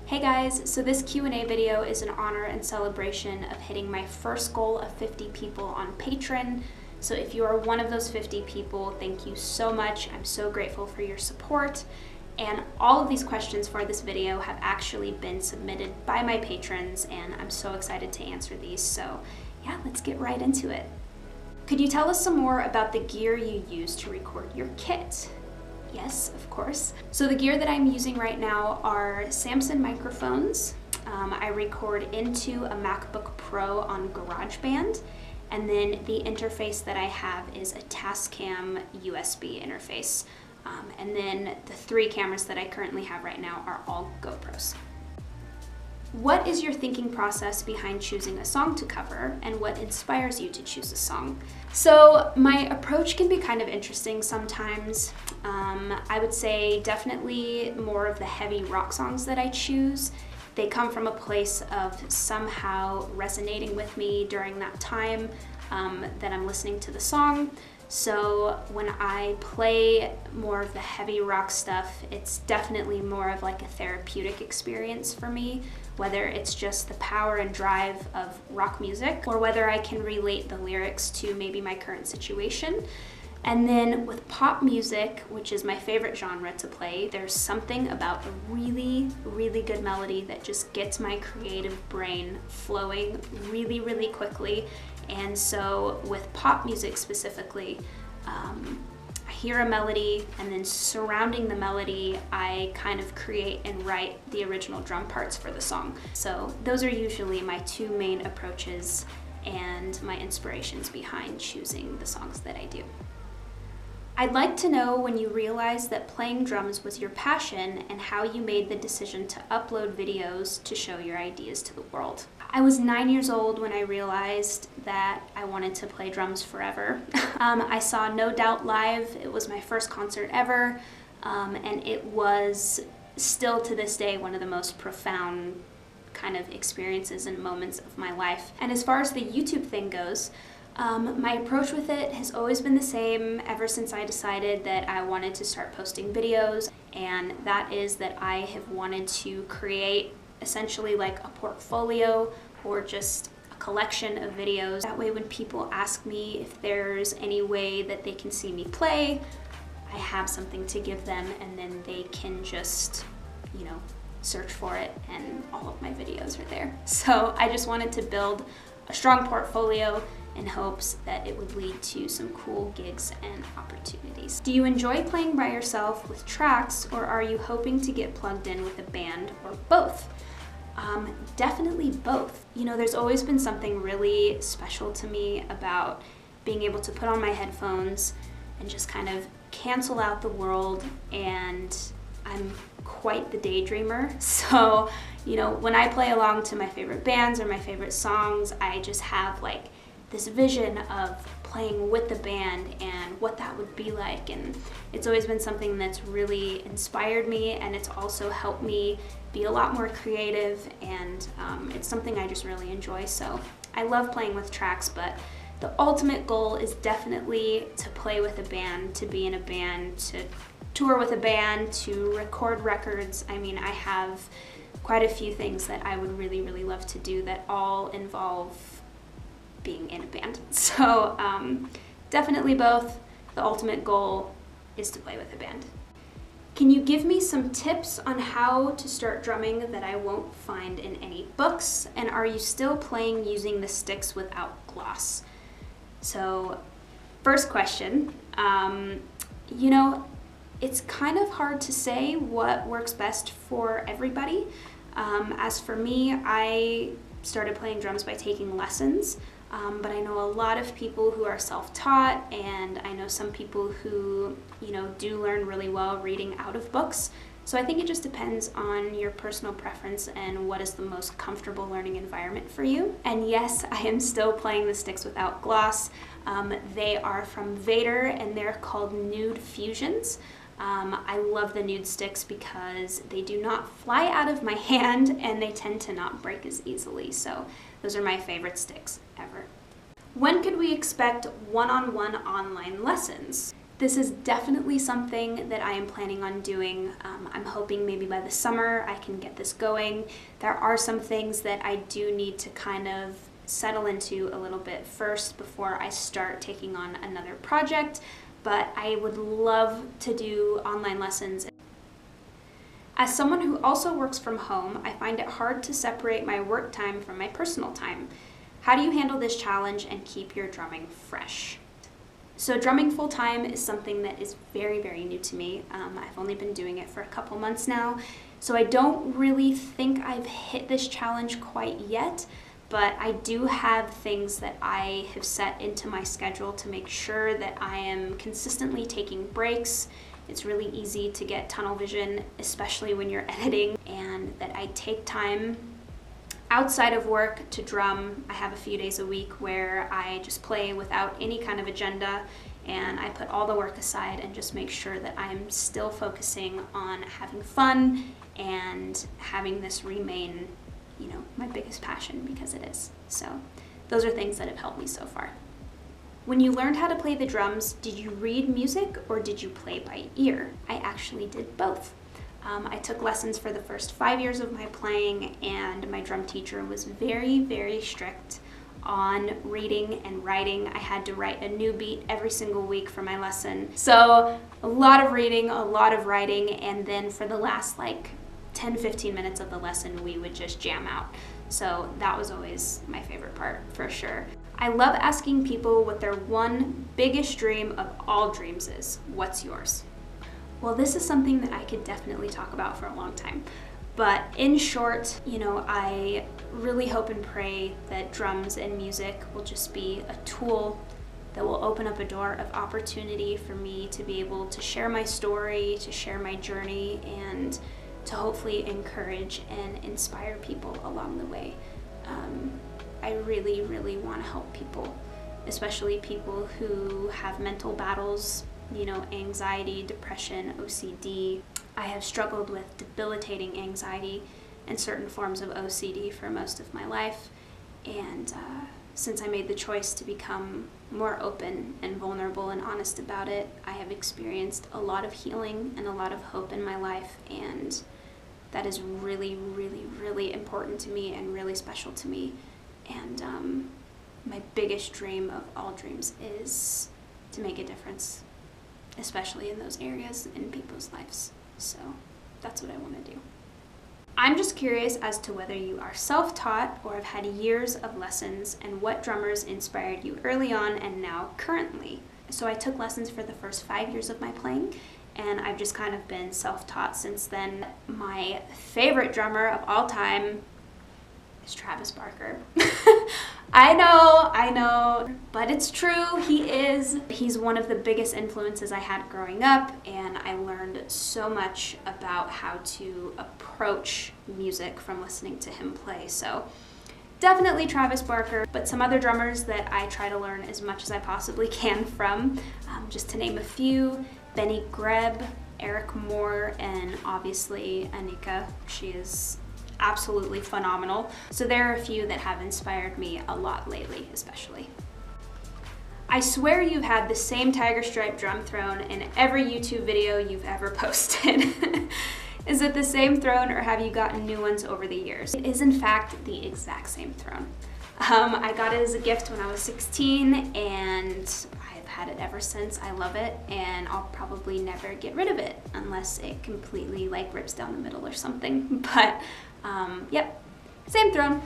Hey guys, so this Q&A video is in honor and celebration of hitting my first goal of 50 people on Patron. So if you are one of those 50 people, thank you so much. I'm so grateful for your support. And all of these questions for this video have actually been submitted by my patrons, and I'm so excited to answer these. So yeah, let's get right into it. Could you tell us some more about the gear you use to record your kit? Yes, of course. So the gear that I'm using right now are Samson microphones. I record into a MacBook Pro on GarageBand, and then the interface that I have is a Tascam USB interface. And then the 3 cameras that I currently have right now are all GoPros. What is your thinking process behind choosing a song to cover, and what inspires you to choose a song? So my approach can be kind of interesting sometimes. I would say definitely more of the heavy rock songs that I choose. They come from a place of somehow resonating with me during that time that I'm listening to the song. So when I play more of the heavy rock stuff, it's definitely more of like a therapeutic experience for me, whether it's just the power and drive of rock music or whether I can relate the lyrics to maybe my current situation. And then with pop music, which is my favorite genre to play, there's something about a really, really good melody that just gets my creative brain flowing really, really quickly. And so with pop music specifically, I hear a melody, and then surrounding the melody, I kind of create and write the original drum parts for the song. So those are usually my 2 main approaches and my inspirations behind choosing the songs that I do. I'd like to know when you realized that playing drums was your passion and how you made the decision to upload videos to show your ideas to the world. I was 9 years old when I realized that I wanted to play drums forever. I saw No Doubt live. It was my first concert ever, and it was still to this day one of the most profound kind of experiences and moments of my life. And as far as the YouTube thing goes, my approach with it has always been the same ever since I decided that I wanted to start posting videos, and that is that I have wanted to create essentially like a portfolio or just a collection of videos. That way when people ask me if there's any way that they can see me play, I have something to give them, and then they can just, search for it and all of my videos are there. So I just wanted to build a strong portfolio in hopes that it would lead to some cool gigs and opportunities. Do you enjoy playing by yourself with tracks, or are you hoping to get plugged in with a band, or both? Definitely both. There's always been something really special to me about being able to put on my headphones and just kind of cancel out the world, and I'm quite the daydreamer. So, when I play along to my favorite bands or my favorite songs, I just have like this vision of playing with the band and what that would be like, and it's always been something that's really inspired me, and it's also helped me be a lot more creative, and it's something I just really enjoy. So I love playing with tracks, but the ultimate goal is definitely to play with a band, to be in a band, to tour with a band, to record records. I mean, I have quite a few things that I would really, really love to do that all involve being in a band. So definitely both. The ultimate goal is to play with a band. Can you give me some tips on how to start drumming that I won't find in any books? And are you still playing using the sticks without gloss? So first question, it's kind of hard to say what works best for everybody. As for me, I started playing drums by taking lessons. But I know a lot of people who are self-taught, and I know some people who, do learn really well reading out of books. So I think it just depends on your personal preference and what is the most comfortable learning environment for you. And yes, I am still playing the sticks without gloss. They are from Vader, and they're called Nude Fusions. I love the nude sticks because they do not fly out of my hand, and they tend to not break as easily. So those are my favorite sticks ever. When could we expect one-on-one online lessons? This is definitely something that I am planning on doing. I'm hoping maybe by the summer I can get this going. There are some things that I do need to kind of settle into a little bit first before I start taking on another project, but I would love to do online lessons. As someone who also works from home, I find it hard to separate my work time from my personal time. How do you handle this challenge and keep your drumming fresh? So drumming full-time is something that is very, very new to me. I've only been doing it for a couple months now, so I don't really think I've hit this challenge quite yet, but I do have things that I have set into my schedule to make sure that I am consistently taking breaks. It's really easy to get tunnel vision, especially when you're editing, and that I take time outside of work to drum. I have a few days a week where I just play without any kind of agenda, and I put all the work aside and just make sure that I'm still focusing on having fun and having this remain, my biggest passion, because it is. So those are things that have helped me so far. When you learned how to play the drums, did you read music or did you play by ear? I actually did both. I took lessons for the first 5 years of my playing, and my drum teacher was very, very strict on reading and writing. I had to write a new beat every single week for my lesson. So a lot of reading, a lot of writing, and then for the last 10-15 minutes of the lesson, we would just jam out. So that was always my favorite part, for sure. I love asking people what their one biggest dream of all dreams is. What's yours? Well, this is something that I could definitely talk about for a long time. But in short, I really hope and pray that drums and music will just be a tool that will open up a door of opportunity for me to be able to share my story, to share my journey, and to hopefully encourage and inspire people along the way. I really, really want to help people, especially people who have mental battles, anxiety, depression, OCD. I have struggled with debilitating anxiety and certain forms of OCD for most of my life, and since I made the choice to become more open and vulnerable and honest about it, I have experienced a lot of healing and a lot of hope in my life, and that is really, really, really important to me and really special to me. And my biggest dream of all dreams is to make a difference, especially in those areas in people's lives. So that's what I want to do. I'm just curious as to whether you are self-taught or have had years of lessons, and what drummers inspired you early on and now currently. So I took lessons for the first 5 years of my playing, and I've just kind of been self-taught since then. My favorite drummer of all time is Travis Barker. I know, but it's true, he is. He's one of the biggest influences I had growing up, and I learned so much about how to approach music from listening to him play. So definitely Travis Barker, but some other drummers that I try to learn as much as I possibly can from, just to name a few: Benny Greb, Eric Moore, and obviously Anika. She is absolutely phenomenal. So there are a few that have inspired me a lot lately, especially. I swear you've had the same tiger stripe drum throne in every YouTube video you've ever posted. Is it the same throne, or have you gotten new ones over the years? It is in fact the exact same throne. I got it as a gift when I was 16, and I've had it ever since. I love it, and I'll probably never get rid of it unless it completely rips down the middle or something. But yep, same throne.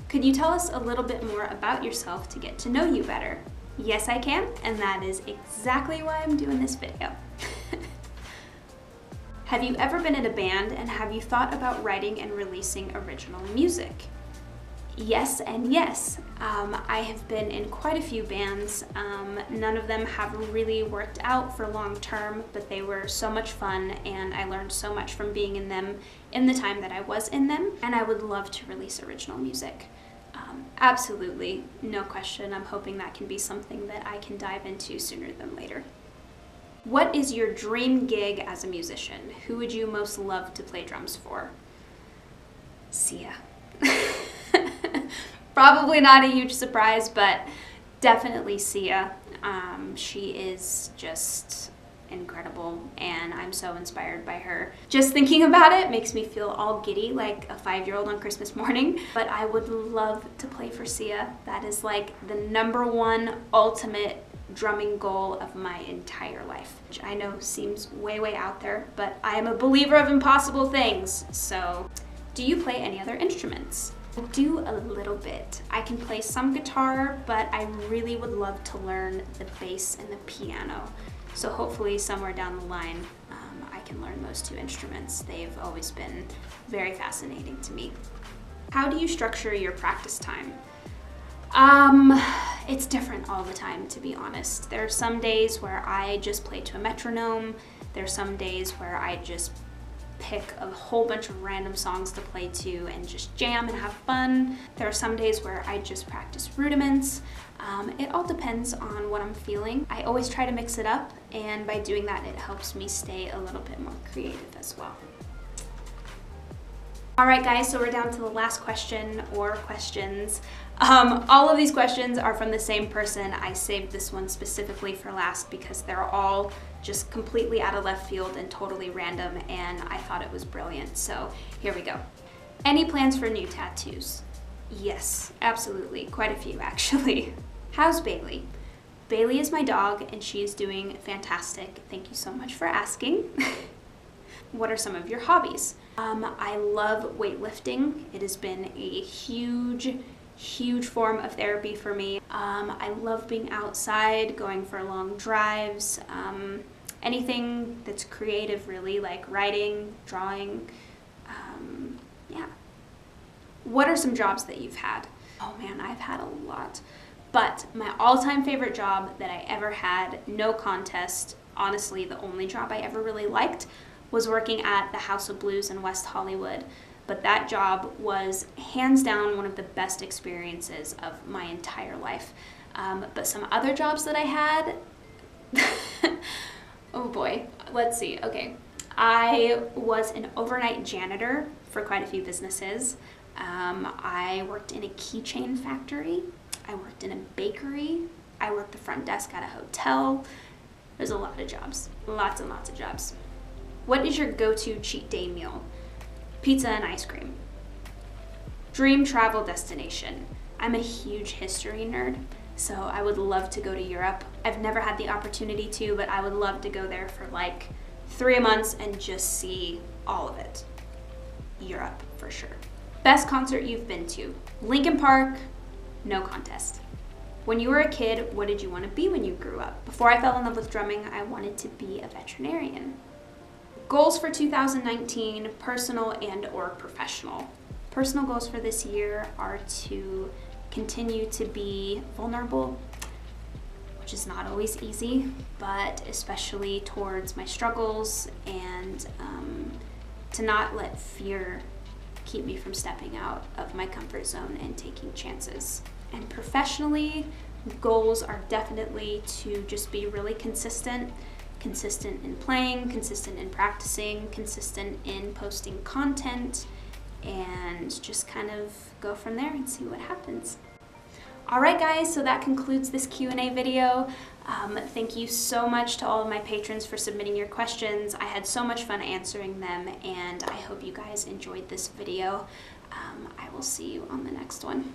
Could you tell us a little bit more about yourself to get to know you better? Yes, I can, and that is exactly why I'm doing this video. Have you ever been in a band, and have you thought about writing and releasing original music? Yes and yes. I have been in quite a few bands. None of them have really worked out for long term, but they were so much fun, and I learned so much from being in them in the time that I was in them, and I would love to release original music. Absolutely, no question. I'm hoping that can be something that I can dive into sooner than later. What is your dream gig as a musician? Who would you most love to play drums for? Sia. Probably not a huge surprise, but definitely Sia. She is just incredible, and I'm so inspired by her. Just thinking about it makes me feel all giddy like a 5-year-old on Christmas morning. But I would love to play for Sia. That is like the #1 ultimate drumming goal of my entire life, which I know seems way out there, but I am a believer of impossible things. So, do you play any other instruments? I do a little bit. I can play some guitar, but I really would love to learn the bass and the piano. So hopefully somewhere down the line, I can learn those 2 instruments. They've always been very fascinating to me. How do you structure your practice time? It's different all the time, to be honest. There are some days where I just play to a metronome. There are some days where I just pick a whole bunch of random songs to play to and just jam and have fun. There are some days where I just practice rudiments. It all depends on what I'm feeling. I always try to mix it up, and by doing that, it helps me stay a little bit more creative as well. All right, guys, so we're down to the last question or questions. All of these questions are from the same person. I saved this one specifically for last because they're all just completely out of left field and totally random, and I thought it was brilliant. So here we go. Any plans for new tattoos? Yes, absolutely. Quite a few, actually. How's Bailey? Bailey is my dog, and she is doing fantastic. Thank you so much for asking. What are some of your hobbies? I love weightlifting. It has been a huge form of therapy for me. I love being outside, going for long drives, anything that's creative, really, like writing, drawing, yeah. What are some jobs that you've had? Oh man, I've had a lot. But my all-time favorite job that I ever had, no contest, honestly the only job I ever really liked, was working at the House of Blues in West Hollywood. But that job was hands down one of the best experiences of my entire life. But some other jobs that I had, oh boy, let's see, okay. I was an overnight janitor for quite a few businesses. I worked in a keychain factory. I worked in a bakery. I worked the front desk at a hotel. There's a lot of jobs, lots and lots of jobs. What is your go-to cheat day meal? Pizza and ice cream. Dream travel destination. I'm a huge history nerd, so I would love to go to Europe. I've never had the opportunity to, but I would love to go there for like 3 months and just see all of it. Europe, for sure. Best concert you've been to? Linkin Park, no contest. When you were a kid, what did you want to be when you grew up? Before I fell in love with drumming, I wanted to be a veterinarian. Goals for 2019, personal and or professional. Personal goals for this year are to continue to be vulnerable, which is not always easy, but especially towards my struggles, and to not let fear keep me from stepping out of my comfort zone and taking chances. And professionally, goals are definitely to just be really consistent in playing, consistent in practicing, consistent in posting content, and just kind of go from there and see what happens. All right, guys, so that concludes this Q&A video. Thank you so much to all of my patrons for submitting your questions. I had so much fun answering them, and I hope you guys enjoyed this video. I will see you on the next one.